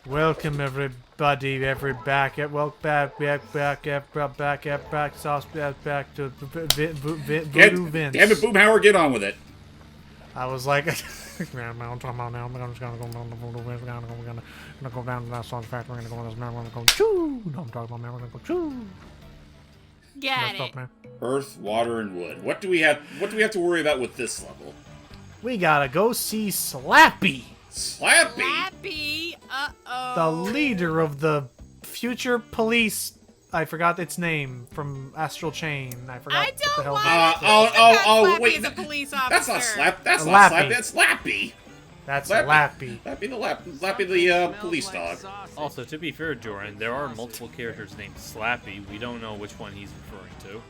Welcome everybody, back to Voodoo Vince. Damn it, Boomhauer, get on with it. I was like, man, I'm talking about now. I'm just gonna go down to Voodoo Vince. We're gonna go down to that sauce factory. We're gonna go to this man. We're gonna go choo. No, I'm talking about man. We're gonna go choo. Got it. Earth, water, and wood. What do we have to worry about with this level? We gotta go see Slappy. Slappy. Slappy. The leader of the future police. I forgot its name from Astral Chain. I forgot I what the don't hell. want to wait, as a police officer. That's not Slap. That's Lappy. not Slappy. That's Lappy. That's Lappy. Lappy. Lappy the police dog. Also, to be fair, Jordan, there are multiple characters named Slappy. We don't know which one he's referring to.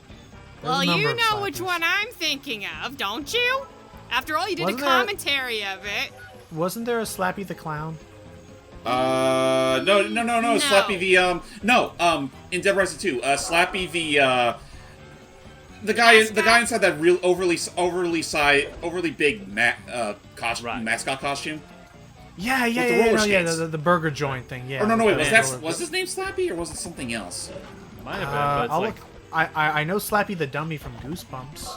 Well, There's a number you of know which Slappies. one I'm thinking of, don't you? After all, you did Wasn't a there- commentary of it. Wasn't there a Slappy the Clown? No. Slappy the in Dead Rising 2, Slappy the guy inside that real overly big mascot costume. Yeah, With the roller skates. the burger joint thing. Yeah. Or no, wait, was was his name Slappy or was it something else? Might have been, but it's I'll like, look. I know Slappy the Dummy from Goosebumps.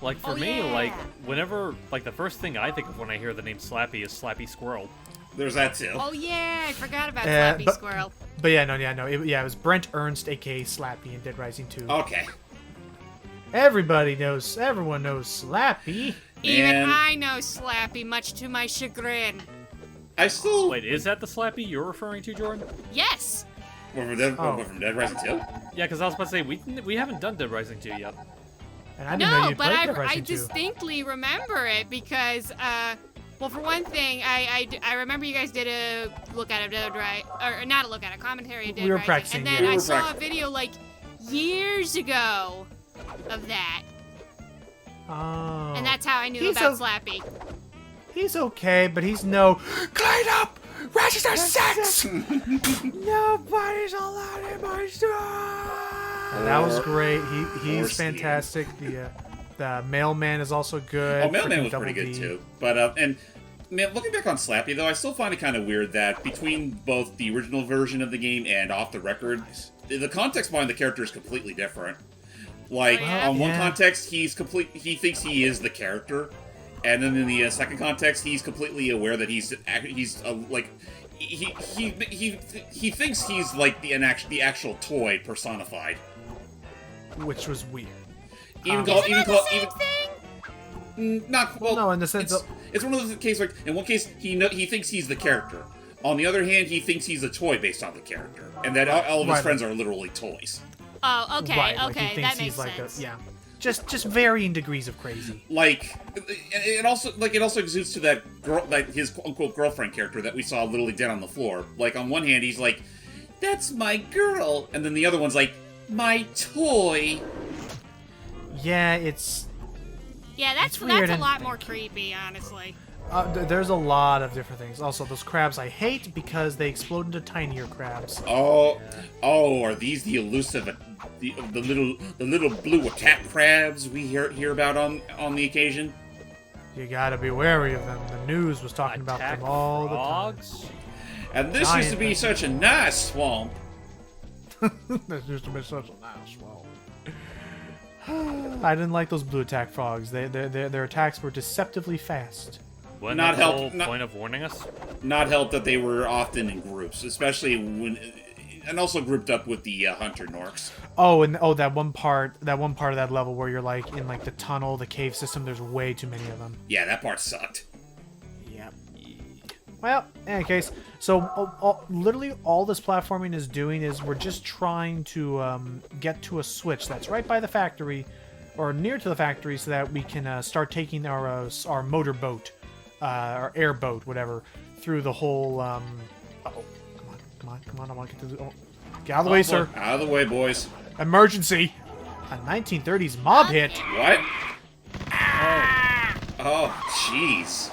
like for Oh, me, yeah. like whenever, like the first thing I think of when I hear the name Slappy is Slappy Squirrel. There's that too. Oh yeah, I forgot about Yeah, Slappy but- Squirrel. But yeah, no. It was Brent Ernst, aka Slappy, in Dead Rising 2. Okay. Everyone knows Slappy. Even Man. I know Slappy, much to my chagrin. I still Wait, is that the Slappy you're referring to, Jordan? Yes. from Dead Rising 2. Yeah, because I was about to say we haven't done Dead Rising 2 yet. And I didn't know No, you'd but played Dead I Rising 2. distinctly remember it because, well, for one thing, I remember you guys did a look at it, right? Or not a look at a commentary of Dead We were Rising. practicing, And then yeah. I We were saw a practicing. video like years ago of that. Oh. And that's how I knew He's about a- Slappy. He's okay, but he's no clean up. Ratchets are sex. Nobody's allowed in my store. That was great. He's Steve. fantastic. The mailman is also good. Oh, Mailman Freaking was pretty Double good D. too. But and man, looking back on Slappy though, I still find it kind of weird that between both the original version of the game and off the record, the context behind the character is completely different. Like Oh, yeah? on one Yeah. context, he thinks he is the character, and then in the second context, he's completely aware that he's like he thinks he's like the actual toy personified. Which was weird. Even Isn't even Isn't that call the even same thing? not well. No, in the sense it's one of those cases like in one case he thinks he's the character. On the other hand, he thinks he's a toy based on the character, and that all of his Right. friends are literally toys. Oh, okay, right, like okay, he thinks that makes he's like sense. yeah. Just varying degrees of crazy. Like it also exudes to that girl, like his quote unquote girlfriend character that we saw literally dead on the floor. Like on one hand, he's like, "That's my girl," and then the other one's like, "My toy." Yeah, it's Yeah, that's weird a and- lot more creepy, honestly. there's a lot of different things. Also, those crabs I hate because they explode into tinier crabs. Oh, are these the elusive, the little blue attack crabs we hear about on the occasion? You gotta be wary of them. The news was talking about Attack them all the frogs? And this used to be such a nice swamp. time. This used to be such a nice swamp. I didn't like those blue attack frogs. Their attacks were deceptively fast. Wasn't Not that the help- whole not- point of warning us? Not helped that they were often in groups, especially and also grouped up with the hunter Norks. Oh, and that one part of that level where you're like in like the tunnel, the cave system. There's way too many of them. Yeah, that part sucked. Yep. Well, in any case, so literally all this platforming is doing is we're just trying to get to a switch that's right by the factory, or near to the factory, so that we can start taking our motorboat, our airboat, whatever, through the whole. Come on! I want to get to the. Oh, get out of the way, boy. sir! Out of the way, boys. Emergency! A 1930s mob hit. What? Oh, jeez.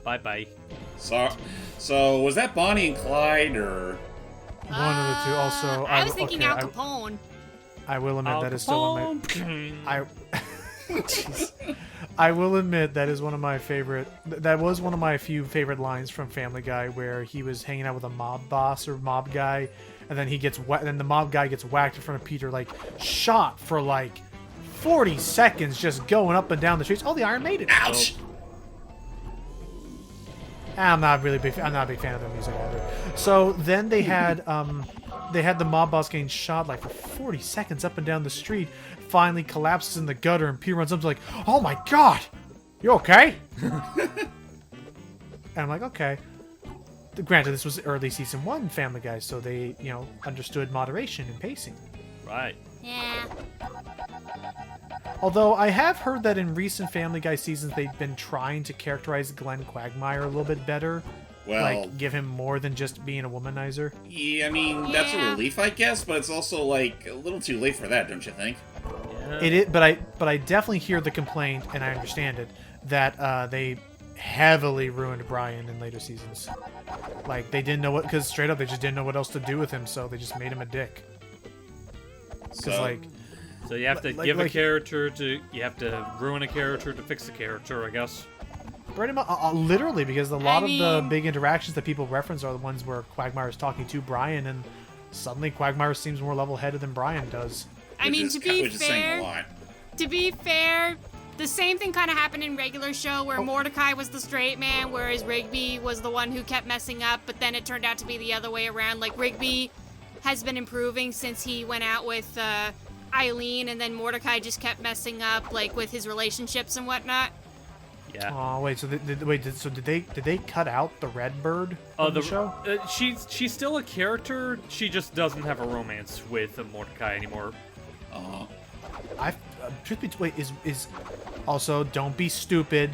Bye-bye. So was that Bonnie and Clyde or? One of the two. Also, I was thinking okay, Al Capone. I will admit that is still one of my. Capone. I. Jeez. I will admit that is one of my favorite. That was one of my few favorite lines from Family Guy, where he was hanging out with a mob boss or mob guy, and then he gets and then the mob guy gets whacked in front of Peter, like shot for like 40 seconds, just going up and down the streets. Oh, the Iron Maiden! Ouch! I'm not a big fan of the music either. So then they had the mob boss getting shot like for 40 seconds up and down the street. Finally collapses in the gutter, and Peter runs up to like, "Oh my god, you okay?" And I'm like, okay. Granted, this was early season 1 Family Guy, so they, understood moderation and pacing. Right. Yeah. Although I have heard that in recent Family Guy seasons, they've been trying to characterize Glenn Quagmire a little bit better. Well, like, give him more than just being a womanizer. yeah, I mean, that's a Yeah. relief, I guess, but it's also, like, a little too late for that, don't you think? Yeah. It is, but I definitely hear the complaint, and I understand it, that they heavily ruined Brian in later seasons. Like, they didn't know what, because straight up, they just didn't know what else to do with him, so they just made him a dick. Because, So, So you have to Like- give like- a character to... You have to ruin a character to fix a character, I guess. pretty much, literally, because a lot of the mean- big interactions that people reference are the ones where Quagmire is talking to Brian, and suddenly Quagmire seems more level-headed than Brian does. I mean, to be which is saying a fair, lot. the same thing kind of happened in regular show where Mordecai was the straight man, whereas Rigby was the one who kept messing up, but then it turned out to be the other way around. Like, Rigby has been improving since he went out with Eileen, and then Mordecai just kept messing up, like, with his relationships and whatnot. Yeah. Oh wait, so did they cut out the Red Bird from the show? She's still a character. She just doesn't have a romance with Mordecai anymore. Truth be told, is also, don't be stupid.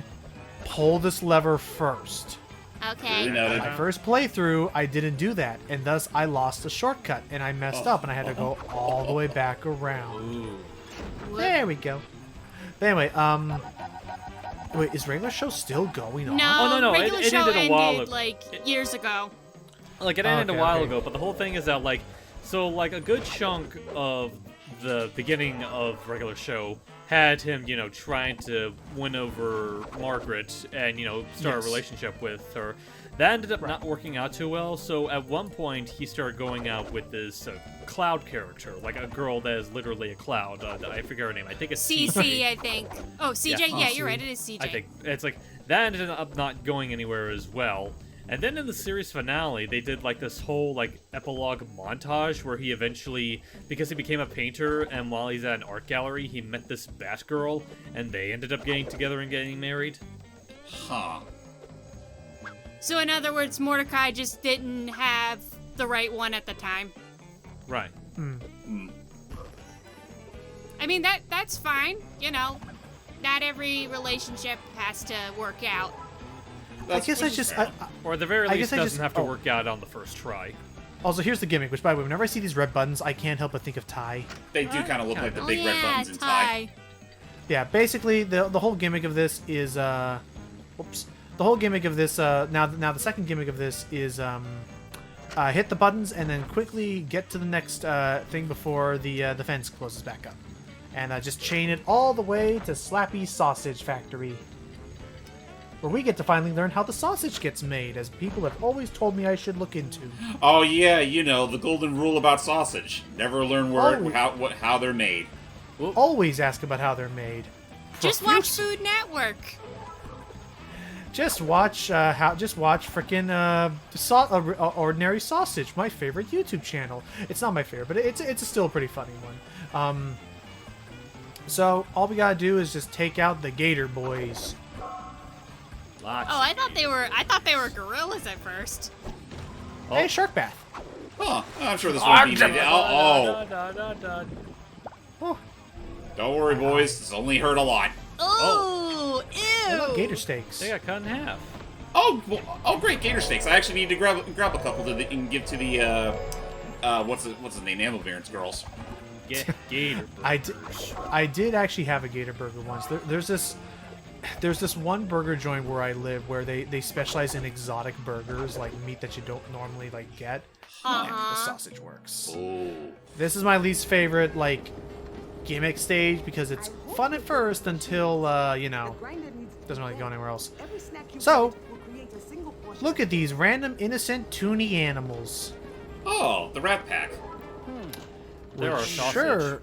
Pull this lever first. Okay. You know, My first playthrough, I didn't do that, and thus I lost a shortcut, and I messed up, and I had to go all the way back around. Ooh. There we go. But anyway, wait, is regular show still going on? No, Oh, no, regular it show ended a while ended, ago. like, years ago. Like, it ended Okay, a while okay. ago, but the whole thing is that, like... So, like, a good chunk of the beginning of regular show had him, trying to win over Margaret and, start Yes. a relationship with her. That ended up not working out too well, so at one point he started going out with this cloud character, like a girl that is literally a cloud. I forget her name. I think it's CC, I think. Oh, CJ? Yeah. Yeah, you're right, it is CJ. I think it's like that ended up not going anywhere as well. And then in the series finale, they did like this whole like epilogue montage where he eventually, because he became a painter, and while he's at an art gallery, he met this Batgirl, and they ended up getting together and getting married. Huh. So in other words, Mordecai just didn't have the right one at the time. Right. I mean, that's fine, Not every relationship has to work out. I guess which is fair. Or at the very I least, guess I doesn't just- have to oh. work out on the first try. Also, here's the gimmick, which, by the way, whenever I see these red buttons, I can't help but think of Ty. They do kind of look like the big oh, red yeah, buttons in Ty. Yeah, basically, the whole gimmick of this is, whoops. The whole gimmick of this, now the second gimmick of this is, hit the buttons and then quickly get to the next thing before the fence closes back up. And just chain it all the way to Slappy Sausage Factory, where we get to finally learn how the sausage gets made, as people have always told me I should look into. Oh yeah, the golden rule about sausage: never learn how they're made. Always ask about how they're made. Just watch Profuse- Food Network. Just watch frickin' Ordinary Sausage, my favorite YouTube channel. It's not my favorite, but it's still a pretty funny one. So all we gotta do is just take out the Gator Boys. Lots. Oh, I thought they were gorillas at first. Hey, Shark Bath. Huh? I'm sure this won't be needed. Oh, Oh, don't worry, boys. This only hurt a lot. Oh, what about ew. gator steaks. They got cut in half. Oh, great, gator steaks. I actually need to grab a couple and give to the what's his name, Animal Barons girls. Gator. I did actually have a Gator Burger once. There's this one burger joint where I live where they specialize in exotic burgers, like meat that you don't normally get. And the sausage works. Oh, This is my least favorite, like, gimmick stage because it's fun at first until, you know, doesn't really go anywhere else. So, look at these random innocent toony animals. Oh, the Rat Pack. There are sausage. Sure,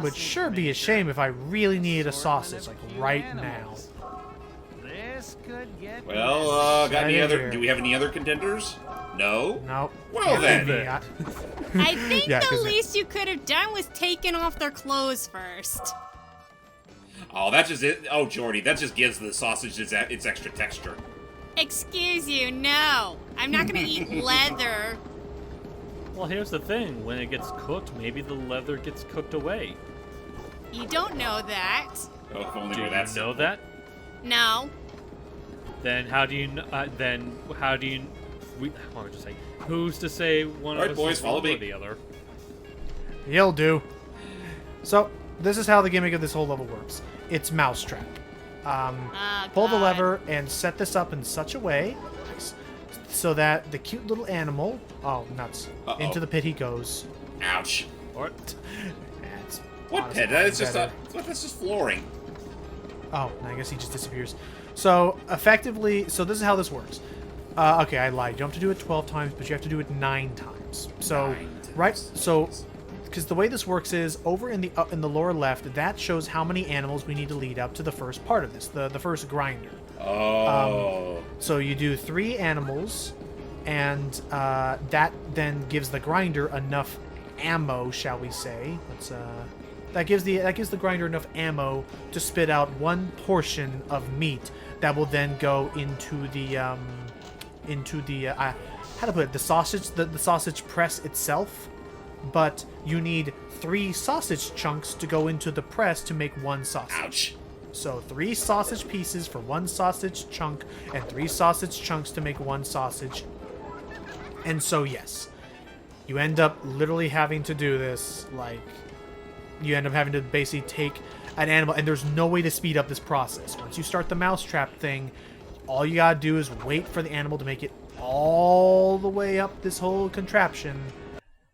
would sure be a shame if I really needed a sausage, like right now. Well, got any other? Here. Do we have any other contenders? No. Nope. Well then. Yeah. I think Yeah, the 'cause least you could have done was taken off their clothes first. Oh, that's just it. Oh, Jordy, that just gives the sausage its extra texture. Excuse you, no. I'm not gonna eat leather. Well, here's the thing. When it gets cooked, maybe the leather gets cooked away. You don't know that. Oh, if only Do we're you that know simple. that? No. Then how do you? We, I want to just say, who's to say one Alright, of us boys, is follow wrong me. or the other? You'll do. So, this is how the gimmick of this whole level works. It's mousetrap. Pull the God. lever and set this up in such a way so that the cute little animal, oh nuts, Uh-oh. into the pit he goes. Ouch. Or That's What honestly pit? That's just better. that's just flooring. Oh, I guess he just disappears. So effectively, so this is how this works. Okay, I lied. You don't have to do it 12 times, but you have to do it 9 times. So, 9 times. right? So, because the way this works is over in the lower left, that shows how many animals we need to lead up to the first part of this, the first grinder. Oh. So you do 3 animals, and that then gives the grinder enough ammo, shall we say? Let's that gives the grinder enough ammo to spit out 1 portion of meat that will then go into the how to put it, the sausage press itself. But you need 3 sausage chunks to go into the press to make 1 sausage. Ouch. So 3 sausage pieces for 1 sausage chunk, and 3 sausage chunks to make 1 sausage. And so yes, you end up literally having to do this, like, you end up having to basically take an animal, and there's no way to speed up this process. Once you start the mousetrap thing, all you gotta do is wait for the animal to make it all the way up this whole contraption,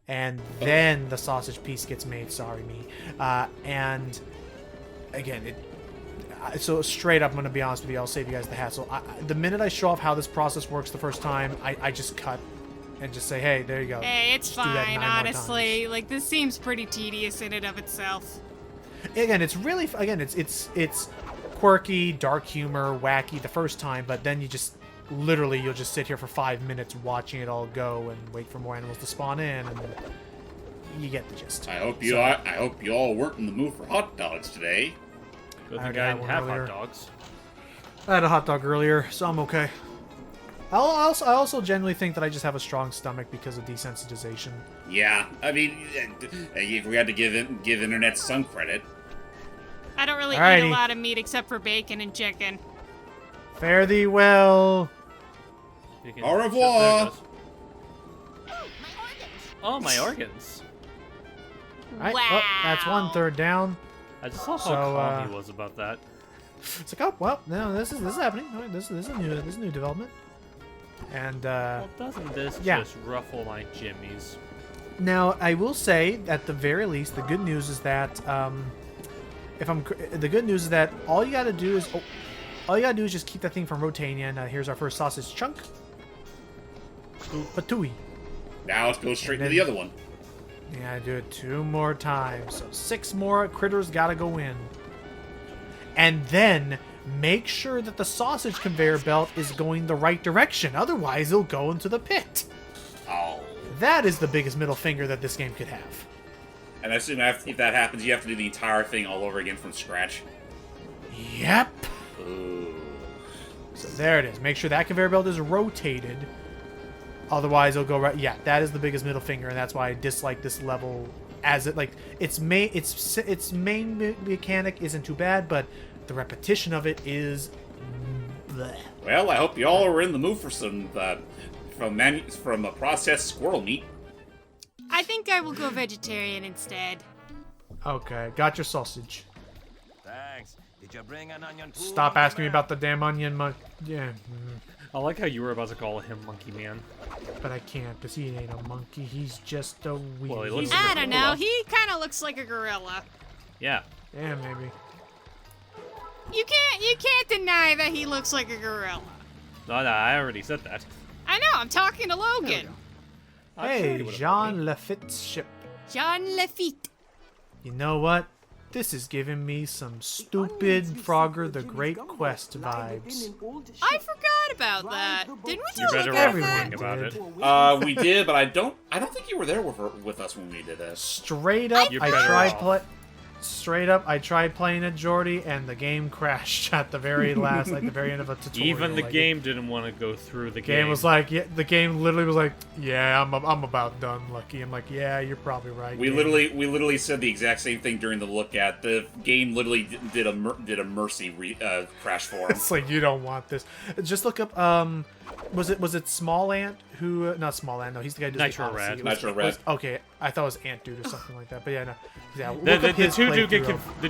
and then the sausage piece gets made. Sorry, me. And again, so straight up, I'm going to be honest with you. I'll save you guys the hassle. The minute I show off how this process works the first time, I just cut and just say, hey, there you go. Hey, it's Just do that fine, 9 more honestly. Like, this seems pretty tedious in and of itself. Again, it's really it's quirky, dark humor, wacky the first time, but then you'll just sit here for 5 minutes watching it all go and wait for more animals to spawn in, and you get the gist. I hope you all weren't in the mood for hot dogs today. good I thing already I had didn't one have earlier. hot dogs. I had a hot dog earlier, so I'm okay. I also genuinely think that I just have a strong stomach because of desensitization. Yeah, I mean, if we had to give internet some credit. I don't really eat Alrighty. a lot of meat except for bacon and chicken. Fare thee well. You can- Au revoir. There it goes. Oh, my organs. Right, Wow. well, that's 1/3 down. I just love how So, calm he was about that. It's like, oh well, no, this is happening. All right, this is a new development. And Well, doesn't this yeah. just ruffle my jimmies? now I will say, at the very least, the good news is that the good news is that all you gotta do is just keep that thing from rotating. And here's our first sausage chunk. Patooey. Now let's go straight to then- the other one. Yeah, I do it 2 more times. So 6 more critters gotta go in. And then make sure that the sausage conveyor belt is going the right direction. Otherwise, it'll go into the pit. Oh. That is the biggest middle finger that this game could have. And I assume if that happens, you have to do the entire thing all over again from scratch. Yep. Ooh. So there it is. Make sure that conveyor belt is rotated. Otherwise, it'll go right. Yeah, that is the biggest middle finger, and that's why I dislike this level. As it like its main mechanic isn't too bad, but the repetition of it is. Bleh. Well, I hope you all are in the mood for some from a processed squirrel meat. I think I will go vegetarian instead. Okay, got your sausage. Thanks. Did you bring an onion too? Stop asking me about the damn onion. Yeah, I like how you were about to call him Monkey Man. but I can't because he ain't a monkey. He's just a weed. Well, he looks I like a don't know. gorilla. He kind of looks like a gorilla. Yeah. Yeah, maybe. You can't deny that he looks like a gorilla. No, I already said that. I know, I'm talking to Logan. I'm sure Hey, you would've Jean Lafitte's ship. Jean Lafitte. You know what? This is giving me some stupid Frogger the Great Quest vibes. I forgot about that. Didn't we You're do a better look off at that? thinking about it. We did, but I don't think you were there with us when we did this. Straight up, You're I better tried off. Straight up, I tried playing it, Jordy, and the game crashed at the very last, like the very end of a tutorial. Even the like, game didn't want to go through the game was like, yeah, the game literally was like, yeah, I'm about done, Lucky. I'm like, yeah, you're probably right. We game. literally said the exact same thing during the look at. The game literally did a mercy crash for him. It's like you don't want this. Just look up. Was it Small Ant who? Not Small Ant. No, he's the guy who does Nitro the Odyssey. Red. It was- Nitro it was- Red. Okay, I thought it was Ant Dude or something like that. But yeah, no. Yeah, The, look the, up the his two do get playthrough of-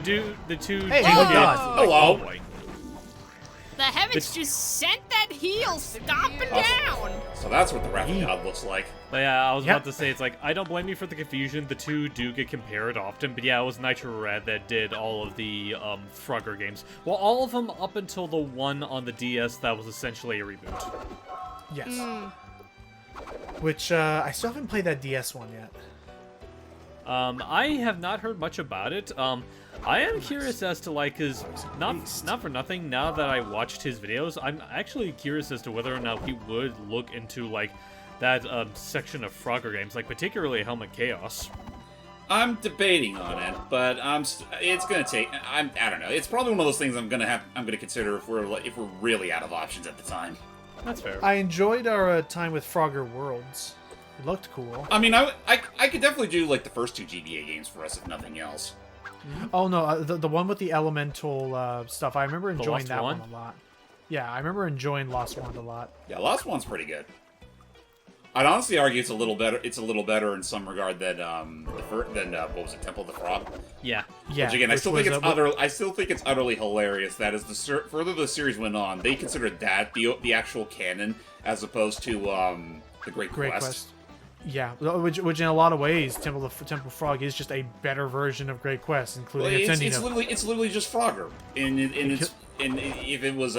the two. Hey, do oh get- God. Hello. Oh boy. The heavens just sent that heel stomping down. So that's what the Wrath of God looks like. But yeah, I was Yep. about to say, it's like, I don't blame you for the confusion. The two do get compared often, but yeah, it was Nitro Red that did all of the Frogger games. Well, all of them up until the one on the DS that was essentially a reboot. Yes. Hmm. Which I still haven't played that DS one yet. I have not heard much about it. I am curious as to, like, cause not for nothing, now that I watched his videos, I'm actually curious as to whether or not he would look into, like, that section of Frogger games, like particularly Helmet Chaos. I'm debating on it, but it's gonna take. I don't know. It's probably one of those things I'm gonna consider if we're really out of options at the time. That's fair. I enjoyed our time with Frogger Worlds. It looked cool. I mean, I could definitely do like the first two GBA games for us, if nothing else. Oh no, the one with the elemental stuff. I remember enjoying Lost that one Wand? a lot. Yeah, I remember enjoying Lost Wand a lot. Yeah, Last One's pretty good. I'd honestly argue it's a little better. It's a little better in some regard than what was it, Temple of the Frog? Yeah. Yeah. Which again, I which still was, think I still think it's utterly hilarious that as the further the series went on, they considered that the actual canon as opposed to the Great Quest. Yeah, which in a lot of ways, Temple Frog is just a better version of Great Quest, including its ending. It's literally just Frogger if it was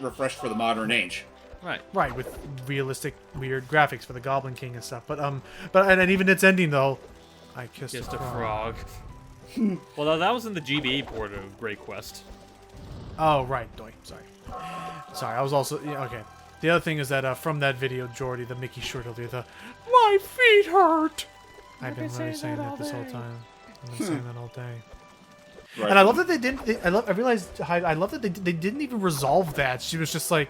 refreshed for the modern age. Right. Right, with realistic, weird graphics for the Goblin King and stuff. But and even its ending though, I kissed Just a a frog. frog. Well, no, that was in the GBA port of Great Quest. Oh right, doy. Sorry. I was also okay. The other thing is that from that video, Jordy, the Mickey short will do the "My feet hurt." I've been really saying that this whole time. I've been saying that all day. Right. And I love that they didn't. I realized. I love that they didn't even resolve that. She was just like,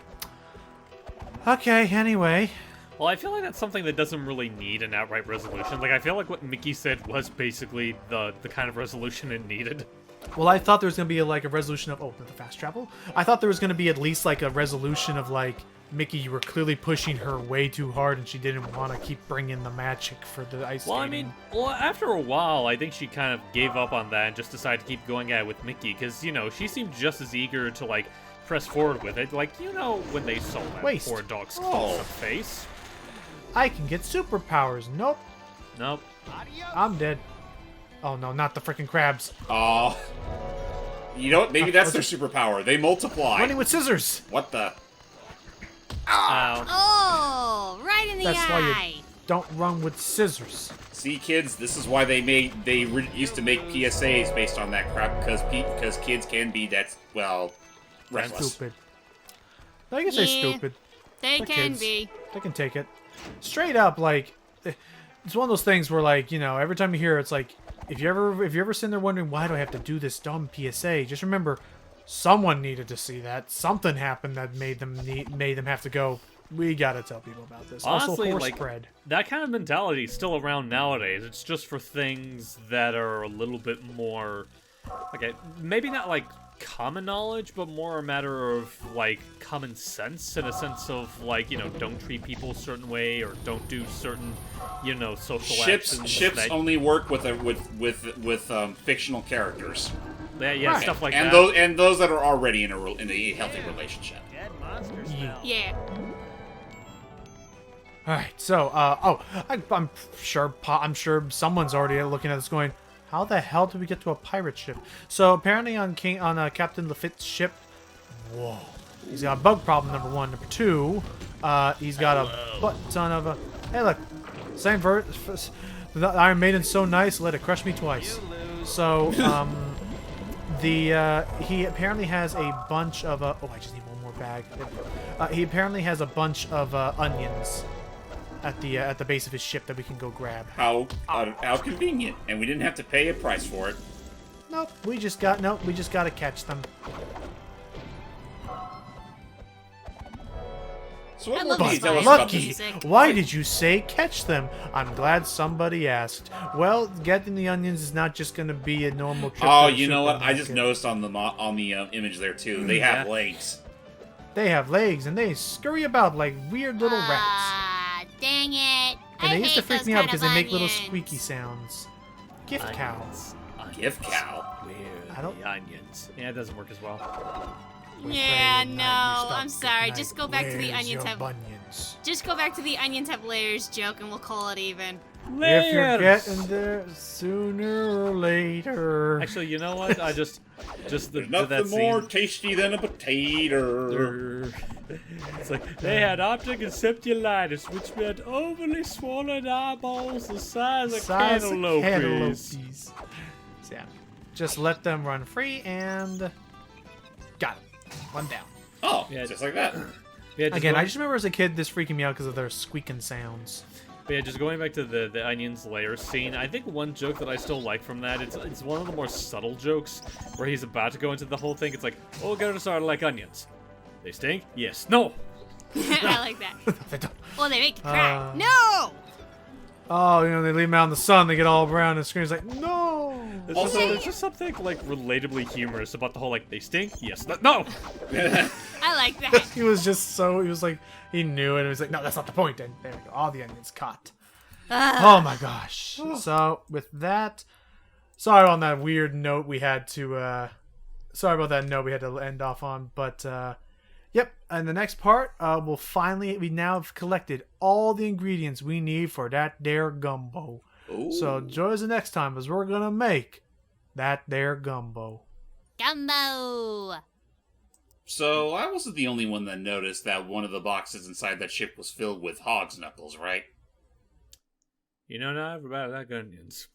okay, anyway. Well, I feel like that's something that doesn't really need an outright resolution. Like, I feel like what Mickey said was basically the kind of resolution it needed. Well, I thought there was gonna be like a resolution of the fast travel. I thought there was gonna be at least like a resolution of like, Mickey, you were clearly pushing her way too hard, and she didn't want to keep bringing the magic for the ice Well, I skating. mean, after a while, I think she kind of gave up on that and just decided to keep going at it with Mickey, because, she seemed just as eager to, like, press forward with it. Like, when they saw that Waste. poor dog's Oh. close-up face. I can get superpowers. Nope, Nope. I'm dead. Oh no, not the freaking crabs. Oh, you know what? Maybe that's their superpower. They multiply. Running with scissors. What the? Ow. Oh, right in the That's why eye. you don't run with scissors. See, kids, this is why used to make PSAs based on that crap because kids can be reckless. Stupid. I can say Yeah. stupid. They They're can kids. be. They can take it. Straight up, like, it's one of those things where, like, every time you hear it, it's like, if you're ever sitting there wondering, why do I have to do this dumb PSA, just remember, someone needed to see that. Something happened that made them have to go, we gotta tell people about this. Honestly, also, horse like, spread. that kind of mentality is still around nowadays. It's just for things that are a little bit more, okay, maybe not like common knowledge, but more a matter of like common sense, in a sense of like, don't treat people a certain way or don't do certain, social actions. Ships that, only work with fictional characters, yeah, Right. stuff like and that. those that are already in a healthy relationship. Dead monster smell. Yeah. All right, so I'm sure someone's already looking at this going, How the hell did we get to a pirate ship? So apparently on Captain Lafitte's ship, whoa, he's got a bug problem. Number one. Number two, he's got a butt ton of hey, look, same verse. The Iron Maiden's so nice, let it crush me twice. So he apparently has a bunch of oh, I just need one more bag. He apparently has a bunch of onions at the base of his ship that we can go grab. How convenient, and we didn't have to pay a price for it. Nope, we just gotta catch them. So what I more love can you this tell us fight. about Lucky, this? music. why did you say catch them? I'm glad somebody asked. Well, getting the onions is not just gonna be a normal trip. Oh, to the you know what? I just supermarket. noticed on the image there too. They have Yeah. legs. They have legs and they scurry about like weird little rats. Ah, dang it. And they used to freak me out because they make little onions. squeaky sounds. Gift cow. Onions. Gift cow. Where I are don't- the onions? Yeah, it doesn't work as well. We Yeah, pray at no, night, you stop I'm at sorry. night. Just go back to the Where's onions your have- bunions? Just go back to the onions have layers joke and we'll call it even. If you're Layers! getting there sooner or later. Actually, you know what? I just There's that nothing scene. more tasty than a potato. It's like they had optic encephalitis, which meant overly swollen eyeballs the size of cantaloupes. cantaloupes. So, yeah, just let them run free and got it. One down. Oh, Yeah. just like that. Yeah, just Again, going, I just remember as a kid this freaking me out because of their squeaking sounds. yeah, just going back to the onions layer scene. I think one joke that I still like from that, it's one of the more subtle jokes where he's about to go into the whole thing. It's like, oh, get us started like onions. They stink? Yes. No. I like that. They don't- Well, they make you cry. Uh, No! Oh, they leave them out in the sun, they get all brown and screams like, no! There's just something like relatably humorous about the whole like they stink. Yes. No. I like that. He was just so, he was like, he knew it. He was like, no, that's not the point. And there we go. All the onions caught. Oh my gosh. So, with that, sorry on that weird note we had to, sorry about that note we had to end off on. But, yep. And the next part, we now have collected all the ingredients we need for that there gumbo. Ooh. So, join us the next time as we're going to make that there gumbo. Gumbo! So I wasn't the only one that noticed that one of the boxes inside that ship was filled with hog's knuckles, right? You know now, everybody like onions.